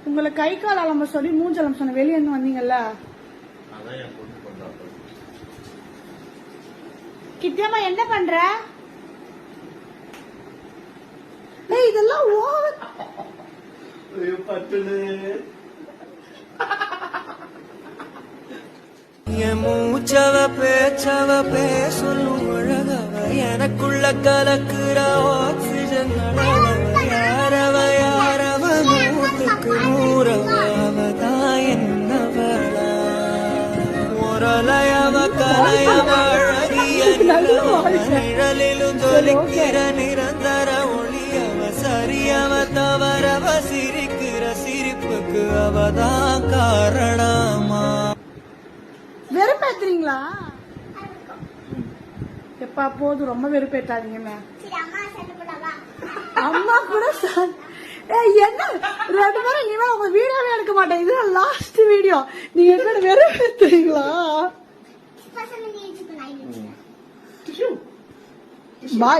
உங்களை கை கால் அலம்ப சொல்லி மூஞ்சலம் சொன்ன வெளியே இருந்து வந்தீங்கல்ல. கித்தியம்மா என்ன பண்ற? இதெல்லாம் ஓவர். மூச்சவ பேச்சவ பேசலும் அழகவ எனக்குள்ள கலக்குற ஆக்சிஜன் யாரவ யாரவ நூத்துக்கு நூறவதான் என்னவளா ஒரலையவ கலையவ அழகிய நிழலிலும் ஜொலிக்கிற நிரந்தர ஒளியவ சரியவ தவறவ சிரிக்கிற சிரிப்புக்கு அவதான் காரணமா. வெறுப்பேத்துறீங்களா? எப்பா போதும், ரொம்ப வெறுப்பேத்தாதீங்க. அம்மா கூட என்ன 2 பேரும் இனிமே உங்க வீடியோவே எடுக்க மாட்டேன். இது லாஸ்ட் வீடியோ. நீங்க என்ன வெறுப்பேத்துறீங்களா? பாய்.